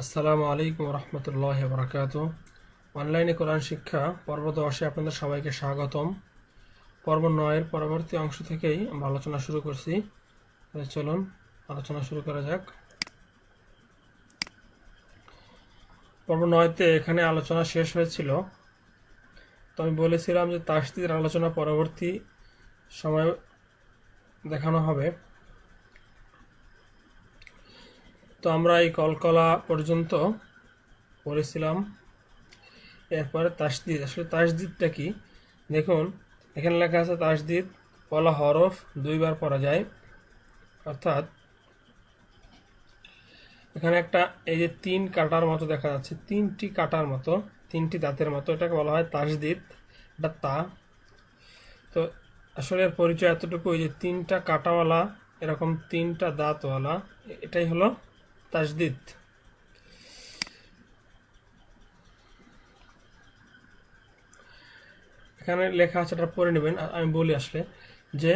আসসালামু আলাইকুম রহমতুল্লাহ বরকাত। অনলাইনে কোরআন শিক্ষা পর্ব 10-এ আপনাদের সবাইকে স্বাগতম। পর্ব 9-এর পরবর্তী অংশ থেকেই আমরা আলোচনা শুরু করছি। চলুন আলোচনা শুরু করা যাক। পর্ব 9-তে এখানে আলোচনা শেষ হয়েছিল। তো আমি বলেছিলাম যে তাসদীদের আলোচনা পরবর্তী সময় দেখানো হবে। তো আমরা এই কলকলা পর্যন্ত পড়েছিলাম। এরপরে তাসদীদ, আসলে তাসদীদটা কি দেখুন। এখানে লেখা আছে তাসদীদ পলা হরফ দুইবার পড়া যায়, অর্থাৎ এখানে একটা এই যে তিন কাটার মতো দেখা যাচ্ছে, তিনটি কাটার মতো, তিনটি দাঁতের মতো, এটাকে বলা হয় তাসদীদ। এটা তা। তো আসলে এর পরিচয় এতটুকু, এই যে তিনটা কাটাওয়ালা এরকম তিনটা দাঁতওয়ালা, এটাই হলো তাসদীদ। এখানে লেখা আছে, এটা পড়ে নেবেন। আমি বলি আসলে যে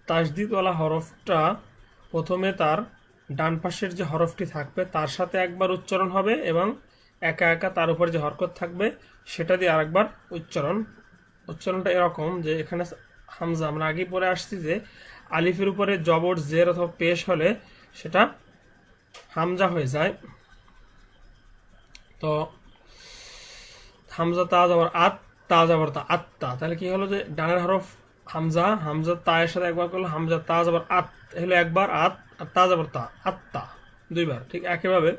তাসদীদওয়ালা হরফটা প্রথমে তার ডান পাশের যে হরফটি থাকবে তার সাথে একবার উচ্চারণ হবে, এবং একা একা তার উপর যে হরকত থাকবে সেটা দিয়ে আরেকবার উচ্চারণটা এরকম যে এখানে হামজা, আমরা আগেই পরে আসছি যে আলিফের উপরে জবর জের অথবা পেশ হলে সেটা হামজা হয়ে যায়। তো হামজা তা জবর আত, তা জবর তা, আত্তা, তাহলে কি হলো যে ডানের হরফ হামজা, হামজা তায়ের সাথে একবার করলো হামজা তা জবর আত, হলো একবার আত, আর তা জবর তা, আত্তা দুইবার। ঠিক একইভাবে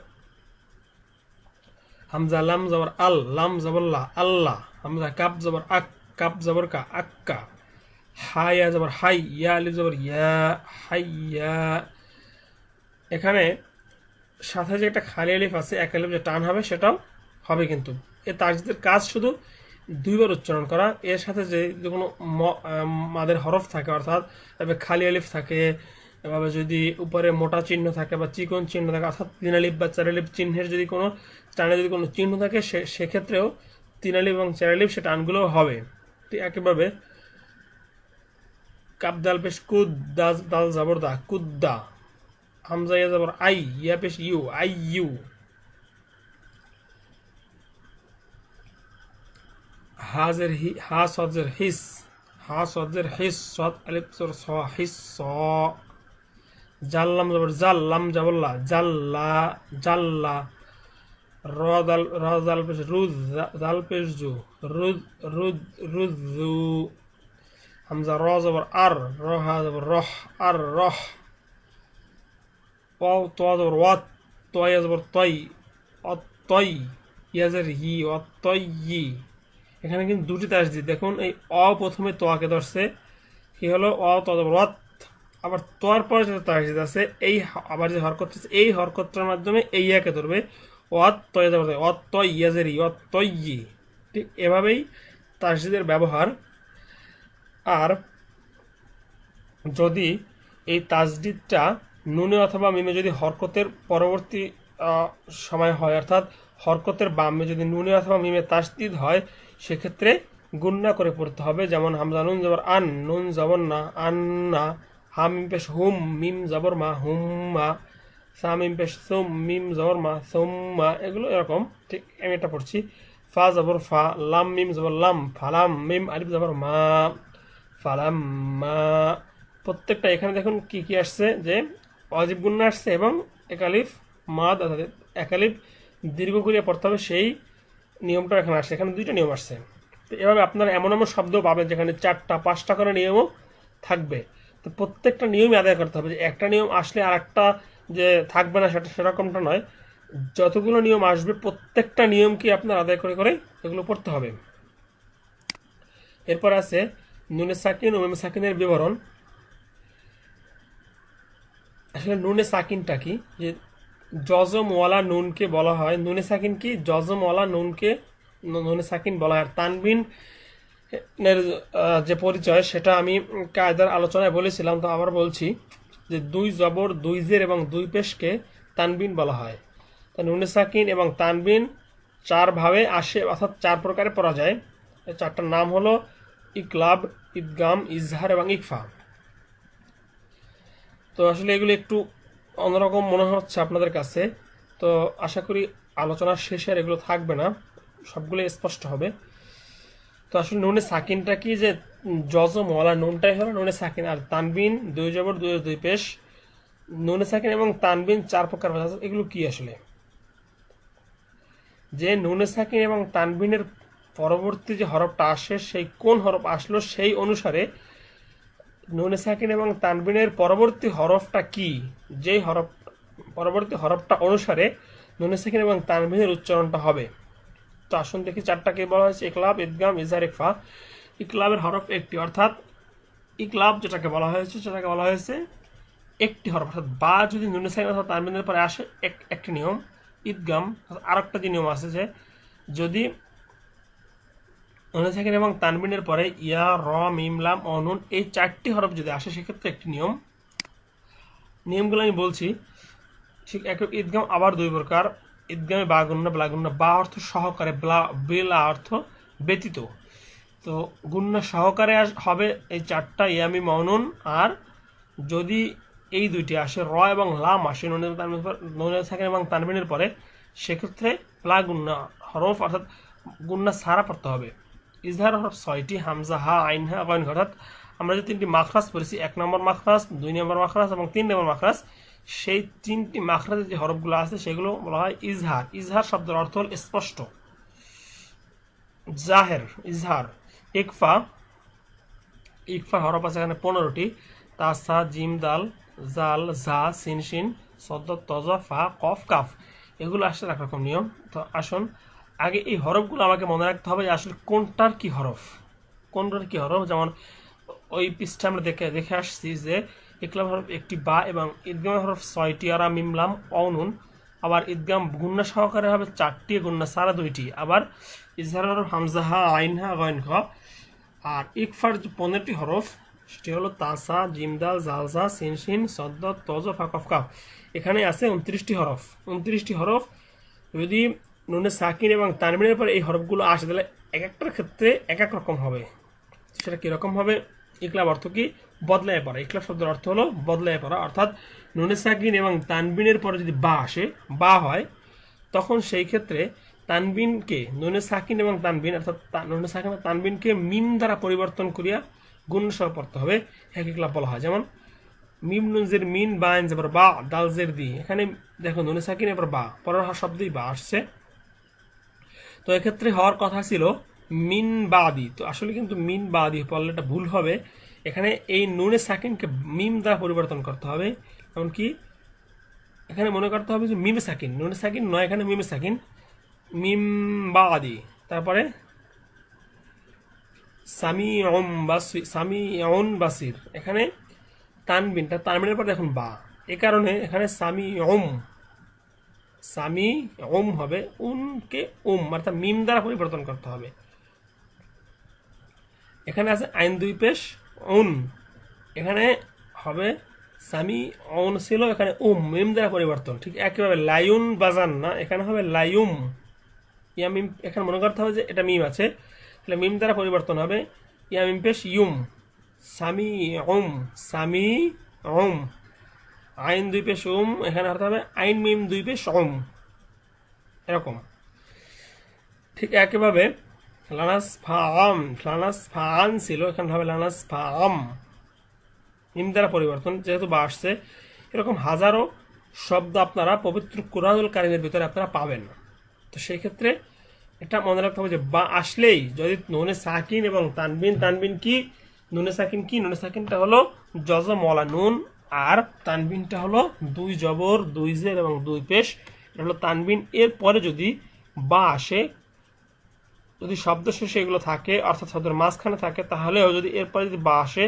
হামজা লাম জবর আল, লাম জবর লা, আল্লাহ। হামজা কাপ জবর আক, কাপ জবর কা, আক্কা। হায়া জবর হাই, ইয়া আলিফ জবর ইয়া, হাইয়া। এখানে সাথে যে একটা খালি আলিফ আছে, এক আলিফ যে টান হবে সেটাও হবে, কিন্তু এ তাসদীদের কাজ শুধু দুইবার উচ্চারণ করা। এর সাথে যে কোনো মাদের হরফ থাকে, অর্থাৎ খালি আলিফ থাকে, এভাবে যদি উপরে মোটা চিহ্ন থাকে বা চিকন চিহ্ন থাকে, অর্থাৎ তিন আলিফ বা চার আলিফ চিহ্নের যদি কোনো টানে যদি কোনো চিহ্ন থাকে, সেক্ষেত্রেও তিন আলিফ এবং চার আলিফ সে টানগুলো হবে। ঠিক একইভাবে কাপ দাল পেশ কুদ, দাল জাবর দা, কুদ্দা। হামজা ইয়া জবর আই, ইয়া পেশ ইউ, আই ইউ। হাজের হি, হা সজের হিস, হা সজের হিস, সদ আলিফ জবর স, হিস স। জাল্লাম জবর জাল, লাম জাবল্লা, জাল্লা, জাল্লা। র জাল পেশ রুজ, জাল পেশ জু, রুজ, রুজ, রুজু। হামজা র জবর আর, র হা জবর রহ, আর রহ। ওয়াও তোয়া জবর ওয়াত, তোয়া জবর তই, অতই। ইয়াজের হি, অতই। এখানে কিন্তু দুটি তাসদীদ দেখুন। এই অ প্রথমে তোয়াকে ধরছে, কি হলো অ ত জবর ওয়াত। আবার তোয়ার পরে যেটা তাসদীদ আছে, এই আবার যে হরকত আছে এই হরকতটার মাধ্যমে এই ইয়াকে ধরবে, ওয়াত তয় জবর অত তয়, ইয়াজের ই, অতই। ঠিক এভাবেই তাসদীদের ব্যবহার। আর যদি এই তাসদীদটা নুনে অথবা মিমে যদি হরকতের পরবর্তী সময় হয়, অর্থাৎ হরকতের বামে যদি নুনে অথবা মিমে তাসদীদ হয়, সেক্ষেত্রে গুন্না করে পড়তে হবে। যেমন হামজা নুন জবর আন, নুন জবর না, আন্না। হাম মিম পেশ হুম, মিম জবর মা, হুম্মা। সা মিম পেশ সুম, মিম জবর মা, সুম্মা। এগুলো এরকম। ঠিক আমি এটা পড়ছি। ফা জবর ফা, লাম মিম জবর লাম, ফালাম, মিম আলিফ জবর মা, ফালাম্মা। প্রত্যেকটা এখানে দেখুন কি কি আসছে, যে অজীব গুন্না আসছে এবং একালিফ মাদ, একালিফ দীর্ঘ করিয়া পড়তে হবে, সেই নিয়মটা এখানে আসছে। এখানে দুইটা নিয়ম আসছে। তো এভাবে আপনারা এমন এমন শব্দ পাবেন যেখানে 4টা 5টা করে নিয়মও থাকবে। তো প্রত্যেকটা নিয়মই আদায় করতে হবে, যে একটা নিয়ম আসলে আর একটা যে থাকবে না সেটা সেরকমটা নয়। যতগুলো নিয়ম আসবে প্রত্যেকটা নিয়মকে আপনার আদায় করে করে এগুলো পড়তে হবে। এরপর আছে নুনে সাকিন ও মিমে সাকিনের বিবরণ। আসলে নুনে সাকিনটা কি, যে জজমওয়ালা নুনকে বলা হয় নুনে সাকিন, কি জজমওয়ালা নুনকে নুনে সাকিন বলা হয়। আর তানবিন এর যে পরিচয় সেটা আমি কায়দার আলোচনায় বলেছিলাম, তো আবার বলছি যে দুই জবর, দুই জের এবং দুই পেশকে তানবিন বলা হয়। তা নুনে সাকিন এবং তানবিন চার ভাবে আসে, অর্থাৎ 4 প্রকারে পড়া যায়। এই 4টার নাম হলো ইকলাব, ইদগাম, ইজহার এবং ইকফা। তো আসলে এগুলো একটু অন্যরকম মনে হচ্ছে আপনাদের কাছে, তো আশা করি আলোচনার শেষে আর এগুলো থাকবে না, সবগুলো স্পষ্ট হবে। তো আসলে নুনে সাকিনটা কি, যে জজম ওয়ালা নুনটাই হলো নুনে সাকিন, আর তানবিন দুই জবর দুই পেশ, নুনে সাকিন এবং তানবিন 4 প্রকার আছে। এগুলো কি আসলে? যে নুনে সাকিন এবং তানবিনের পরবর্তী যে হরফটা আসে, সেই কোন হরফ আসলো সেই অনুসারে নুনে সাকিন এবং তানবিনের পরবর্তী হরফটা কি, যেই হরফ পরবর্তী হরফটা অনুসারে নুনে সাকিন এবং তানবিনের উচ্চারণটা হবে। তো আসুন দেখি, 4টাকে বলা হয়েছে ইকলাব, ইদগাম, ইজহার, ইখফা। ইকলাবের হরফ একটি, অর্থাৎ ইকলাব যেটাকে বলা হয়েছে সেটাকে বলা হয়েছে একটি হরফ, অর্থাৎ বা যদি নুনে সাকিন অথবা তানবিনের পরে আসে একটি নিয়ম। ইদগাম আর একটা যে নিয়ম আছে, যে যদি নুনে সাকিন এবং তানবিনের পরে ইয়া, র, মিম, লাম, অনুন এই 4টি হরফ যদি আসে সেক্ষেত্রে একটি নিয়ম। নিয়মগুলো আমি বলছি। ঠিক একই ঈদগাম আবার 2 প্রকার। ঈদগামে বা গুন্না, ব্লা গুন্না। বা অর্থ সহকারে, বেলা অর্থ ব্যতীত। তো গুন্না সহকারে হবে এই 4টা, ইয়ামি, মৌনুন। আর যদি এই 2টি আসে, র এবং লাম আসে নুনে সাকিন এবং তানবিনের পরে, সেক্ষেত্রে ব্লা গুন্না হরফ, অর্থাৎ গুন্না সারা পড়তে হবে। ইজহার হরফ 6টি, হামজা, হা, আইন, হা, গইন। অর্থাৎ আমরা যে 3টি মাখরাজ পড়েছি, 1 নম্বর মাখরাজ, 2 নম্বর মাখরাজ এবং 3 নম্বর মাখরাজ, সেই 3টি মাখরাজের যে হরফগুলো আছে সেগুলো বলা হয় ইজহার। ইজহার শব্দের অর্থ হল স্পষ্ট, জাহের, ইজহার। ইকফা, ইকফা হরফ আছে এখানে 15টি। তাসা, জিম, দাল, জাল, জা, সিন, শিন, সদ্দ, তজ, ফা, কফ, কাফ। এগুলো আসলে একরকম নিয়ম। তো আসুন আগে এই হরফগুলো আমাকে মনে রাখতে হবে যে আসলে কোনটার কি হরফ, কোনটার কি হরফ। যেমন ওই পৃষ্ঠা আমরা দেখে আসছি যে ইকলাব হরফ একটি, বা, এবং ঈদগাম হরফ 6টি, আরা, মিম, লাম, অনুন। আবার ঈদগাম গুন্না সহকারে হবে 4টি, গুন্না সারা 2টি। আবার ইজহার হরফ হামজা, হা, আইন, হা, গইন, খ। আর ইকফার যে 15টি হরফ, সেটি হলো তাসা, জিমদাল, জালজা, সিনশিন, সদ্দ, তজ, ফা, কফ, কাফ। এখানে আছে 29টি হরফ। 29টি হরফ যদি নুনে সাকিন এবং তানবিনের পর এই হরফগুলো আসে, তাহলে এক একটার ক্ষেত্রে এক এক রকম হবে। সেটা কিরকম হবে? ইকলাব অর্থ কি? বদলায় পড়া। ইকলাব শব্দের অর্থ হলো বদলায় পড়া, অর্থাৎ নুনে সাকিন এবং তানবিনের পরে যদি বা আসে, বা হয়, তখন সেই ক্ষেত্রে তানবিনকে নুনে সাকিন এবং তানবিন, অর্থাৎ নুনে সাকিন এবং তানবিনকে মিম দ্বারা পরিবর্তন করিয়া গুণ সহ পড়তে হবে। হ্যাঁ, ইকলাব বলা হয়। যেমন মিম নুন জের মিন, বা আইন জবর বা, দাল জের দি। এখানে দেখো নুনে সাকিন এবার বা, পরের শব্দই বা আসছে। তো এক্ষেত্রে হওয়ার কথা ছিল মিন বাদি। তো আসলে কিন্তু মিন বাদি পড়লে এটা ভুল হবে। এখানে এই নুনে সাকিনকে মিম দ্বারা পরিবর্তন করতে হবে। এমনকি এখানে মনে করতে হবে যে মিমে সাকিন, নুনে সাকিন নয়, এখানে মিমে সাকিন, মিম বাদি। তারপরে সামিউন বাসির। এখানে তানবিনের পর দেখুন বা, এ কারণে এখানে সামি হবে, উনকে অর্থাৎ মিম দ্বারা পরিবর্তন করতে হবে। এখানে আছে আইন 2 পেশ, উন। এখানে হবে সামি অন ছিল, এখানে মিম দ্বারা পরিবর্তন। ঠিক একইভাবে লায়ুন বাজান না, এখানে হবে লায়ুম। ইয়া মিম, এখানে মনে করতে হবে যে এটা মিম আছে, তাহলে মিম দ্বারা পরিবর্তন হবে ইয়া মিম পেশ ইউম, সামি আইন 2 পেশ এখানে হতে হবে আইন মিম 2 পেশ এরকম। ঠিক একইভাবে লানাস ফাআন ছিল, এখানে হবে লানাস ফাআম, মিম দ্বারা পরিবর্তন, যেহেতু বা আসছে। এরকম হাজারো শব্দ আপনারা পবিত্র কুরআনুল কারীমের ভিতরে আপনারা পাবেন। তো সেই ক্ষেত্রে এটা মনে রাখতে হবে যে বা আসলেই যদি নুনে সাকিন এবং তানবিন কি, নুনে সাকিন কি, নুনে সাকিনটা হলো জজম ওয়ালা নুন, আর তানবিনটা হলো 2 জবর 2 জের এবং 2 পেশ, এটা হলো তানবিন। এর পরে যদি বা আসে, যদি শব্দ শেষে এগুলো থাকে, অর্থাৎ শব্দের মাঝখানে থাকে, তাহলেও যদি এরপরে যদি বা আসে,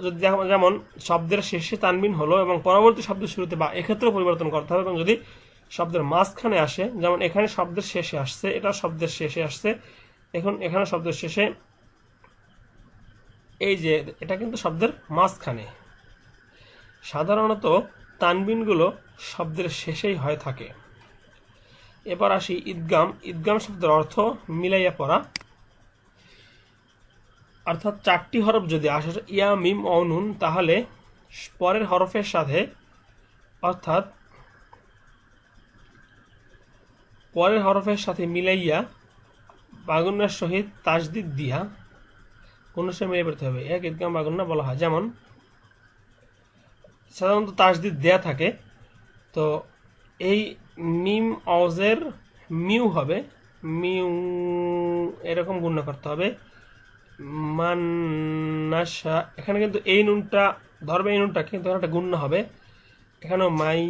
যদি যেমন শব্দের শেষে তানবিন হলো এবং পরবর্তী শব্দের শুরুতে বা, এক্ষেত্রেও পরিবর্তন করতে হবে। এবং যদি শব্দের মাঝখানে আসে, যেমন এখানে শব্দের শেষে আসছে, এটা শব্দের শেষে আসছে, এখন এখানে শব্দের শেষে, এই যে এটা কিন্তু শব্দের মাঝখানে। সাধারণত তানবিনগুলো শব্দের শেষেই হয়ে থাকে। এবার আসি ঈদগাম। ঈদগাম শব্দের অর্থ মিলাইয়া পড়া, অর্থাৎ 4টি হরফ যদি আসে ইয়া, মিম, নুন, তাহলে পরের হরফের সাথে, অর্থাৎ পরের হরফের সাথে মিলাইয়া বাগুন্নার সহিত তাসদিদ দিয়া গুন্নার সঙ্গে মিলিয়ে পড়তে হবে, এক ঈদগাম বাগুন্না বলা হয়। যেমন সাধারণত তাসদিদ দেয়া থাকে, তো এই মিম অজের মিউ হবে, মিউ এরকম গুণনা করতে হবে। মান্নাসা, এখানে কিন্তু এই নুনটা ধরবে, এই নুনটা কিন্তু একটা গুণনা হবে। এখানেও মাই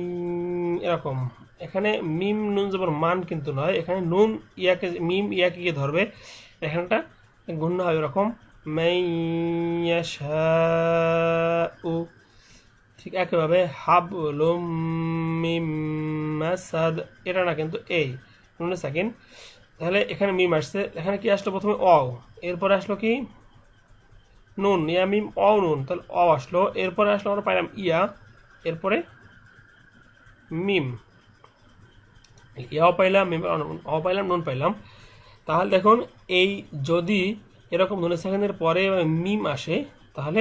এরকম, এখানে মিম নুন জবর মান কিন্তু নয়, এখানে নুন ইয়াকে মিম ইয়াকে গিয়ে ধরবে, এখানটা গুণনা হবে এরকম মাইয়াশাউ। ঠিক একইভাবে হাবলুম মিম মাসাদ, এটা না কিন্তু এই নুনে সাকিন। তাহলে এখানে মিম আসছে, এখানে কি আসলো প্রথমে অ, এরপরে আসলো কি নুন, ইয়া মিম অ নুন, তাহলে অ আসলো, এরপরে আসলো আমরা পাইলাম ইয়া, এরপরে মিম, ইয়াও পাইলাম মিম অ পাইলাম নুন পাইলাম। তাহলে দেখুন এই যদি এরকম নুনে সাকিনের পরে মিম আসে, তাহলে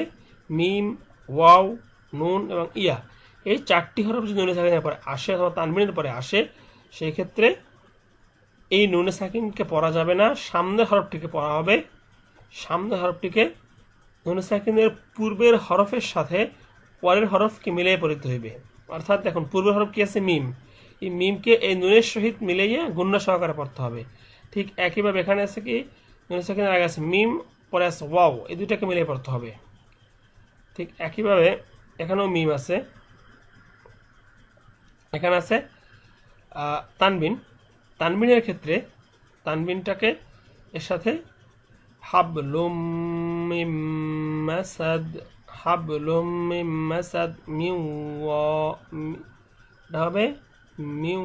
মিম, ওয়াও, নুন এবং ইয়া, এই চারটি হরফ যদি নুনে সাকিনের পরে আসে অথবা তানবিনের পরে আসে, সেই ক্ষেত্রে এই নুনে সাকিনকে পড়া যাবে না, সামনের হরফটিকে পড়া হবে। সামনের হরফটিকে নুনে সাকিনের পূর্বের হরফের সাথে পরের হরফকে মিলিয়ে পড়তে হইবে। অর্থাৎ দেখুন পূর্বের হরফ কি আছে মিম, এই মিমকে এই নুনের সহিত মিলাইয়া গুণনা সহকারে পড়তে হবে। ঠিক একইভাবে এখানে আছে কি নুনে সাকিনের আগে আছে মিম, পরে আছে ওয়াও, এই দুইটাকে মিলিয়ে পড়তে হবে। ঠিক একইভাবে এখানেও মিম আছে, এখানে আছে তানবিন। তানবিনের ক্ষেত্রে তানবিনটাকে এর সাথে হাবলুম মিম মাসাদ, হাবলুম মিম মাসাদ, মিউ এটা হবে মিউ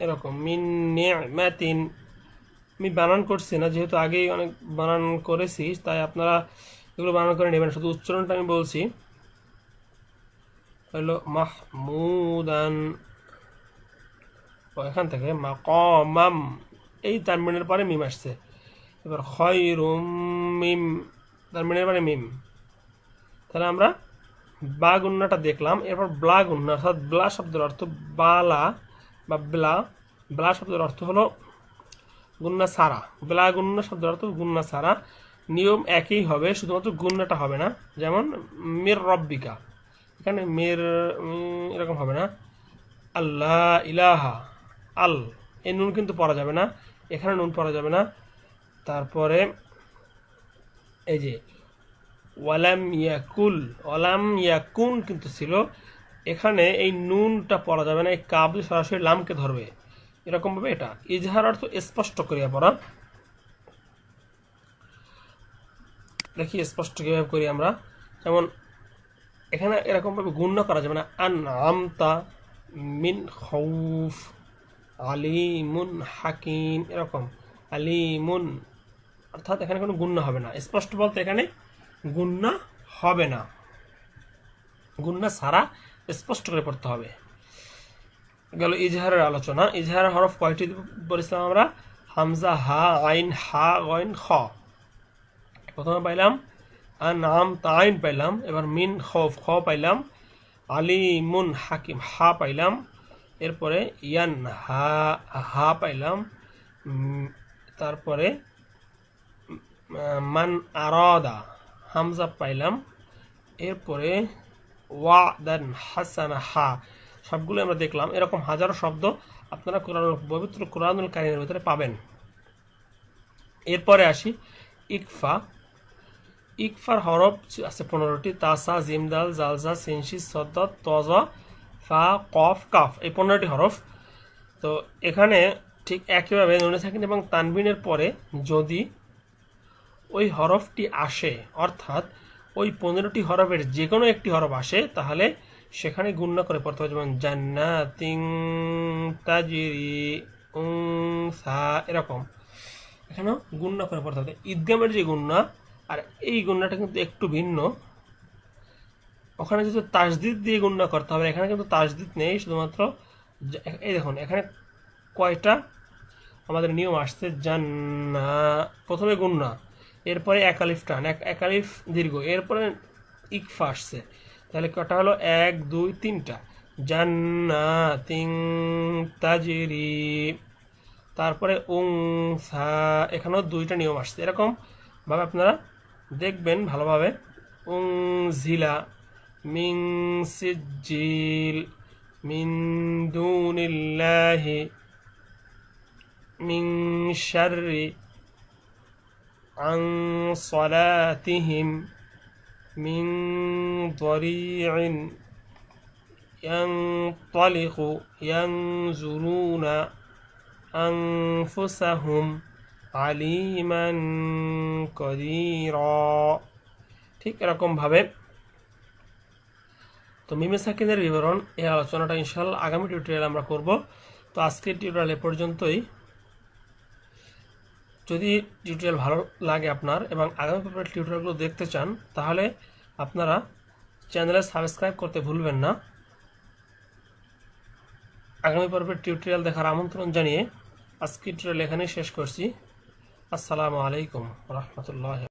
এরকম, মিন নি'মাতিন। আমি বানান করছি না, যেহেতু আগেই অনেক বানান করেছি, তাই আপনারা এগুলো বানান করে নেবেন, শুধু উচ্চারণটা আমি বলছি। হলো মাহমুদান, এখান থেকে মাকামাম, এই তানবিনের পরে মিম আসছে। এবার খয়রুম মিম, তানবিনের পরে মিম। তাহলে আমরা বা গুন্নাটা দেখলাম। এরপর ব্লা গুন্না, অর্থাৎ ব্লা শব্দের অর্থ বালা বা ব্লা। ব্লা শব্দের অর্থ হলো গুন্না সারা, ব্লা গুন্না শব্দের অর্থ গুন্না সারা। নিয়ম একই হবে, শুধুমাত্র গুন্নাটা হবে না। যেমন মির রব্বিকা, এখানে মির এরকম হবে না। আল্লাহ ইলাহা, আল, এই নুন কিন্তু পড়া যাবে না, এখানে নুন পড়া যাবে না। তারপরে এই যে ওয়ালাম ইয়াকুল, ওয়ালাম ইয়াকুন কিন্তু ছিল, এখানে এই নুনটা পড়া যাবে না, এই কাব সরাসরি লামকে ধরবে, এরকম ভাবে এটা ইজহার অর্থ স্পষ্ট করিয়া পড়া। দেখি স্পষ্ট কিভাবে করি আমরা। যেমন এখানে এরকম ভাবে গুণনা করা যাবে না, আন আমতা মিন খৌফ, আলিমুন হাকিম, এরকম আলিমুন, অর্থাৎ এখানে কোনো গুণনা হবে না। স্পষ্ট বলতে এখানে গুণনা হবে না, গুণনা ছাড়া স্পষ্ট করে পড়তে হবে। গেল ইজহারের আলোচনা। ইজহারের হরফ কয়টি বলেছিলাম আমরা? হামজা, হা, আইন, হা, গইন, খ। প্রথমে পাইলাম আনআম, তাইন পাইলাম, এবার মিন খৌফ, খ পাইলাম, আলিমুন হাকিম, হা পাইলাম, এরপরে ইয়ান, হা, হা পাইলাম, তারপরে মান আরাদা, হামজা পাইলাম, এরপরে ওয়াদান হাসানা, হা। সবগুলো আমরা দেখলাম। এরকম হাজারো শব্দ আপনারা পবিত্র কোরআনুল কারীমের ভিতরে পাবেন। এরপরে আসি ইকফা। ইকফার হরফ আছে 15টি, তাসা, জিমদাল, জালজা, সিনশি, সদ্দাত, তজা, ফা, কফ, কাফ, এই 15টি হরফ। তো এখানে ঠিক একইভাবে নুনে সাকিন এবং তানবিনের পরে যদি ওই হরফটি আসে, অর্থাৎ ওই 15টি হরফের যে কোনো একটি হরফ আসে, তাহলে সেখানে গুণনা করে পড়তে হবে। যেমন জান্নাতিন তাজরি উনসা, এরকম এখানেও গুণনা করে পড়তে হবে। ঈদগামের যে গুণনা আর এই গুণনাটা কিন্তু একটু ভিন্ন। ওখানে যেহেতু তাসদিদ দিয়ে গুণনা করতে হবে, এখানে কিন্তু তাসদিদ নেই, শুধুমাত্র এই দেখুন এখানে কয়টা আমাদের নিয়ম আসছে। জান্না, প্রথমে গুণনা, এরপরে একালিফ টান, একালিফ দীর্ঘ, এরপরে ইকফা আসছে। তাহলে কটা হলো? 1 2 3টা। জান্নাতিন তাজরি। তারপরে উংসা, এখানেও দুইটা নিয়ম আসছে, এরকম ভাবে আপনারা দেখবেন ভালোভাবে। উংজিলা মিন সিজ্জিল মিন দুনিল্লাহি মিন শাররি আন সালাতিহিম মিন দরি'in ইয়ানতালিকু ইয়ানজুরুনা আনফুসাহুম আলিমান কদিরা। ঠিক এরকম ভাবে তো মিমে সাকিনের বিবরণ এই আলোচনাটা ইনশাআল্লাহ আগামী টিউটোরিয়াল আমরা করব। তো আজকের টিউটোরিয়াল এ পর্যন্তই। যদি টিউটোরিয়াল ভালো লাগে আপনার এবং আগামী পর্বের টিউটোরিয়ালগুলো দেখতে চান, তাহলে আপনারা চ্যানেলে সাবস্ক্রাইব করতে ভুলবেন না। আগামী পর্বের টিউটোরিয়াল দেখার আমন্ত্রণ জানিয়ে আজকের টিউটোরিয়াল এখানেই শেষ করছি। আসসালামু আলাইকুম ওয়া রাহমাতুল্লাহি।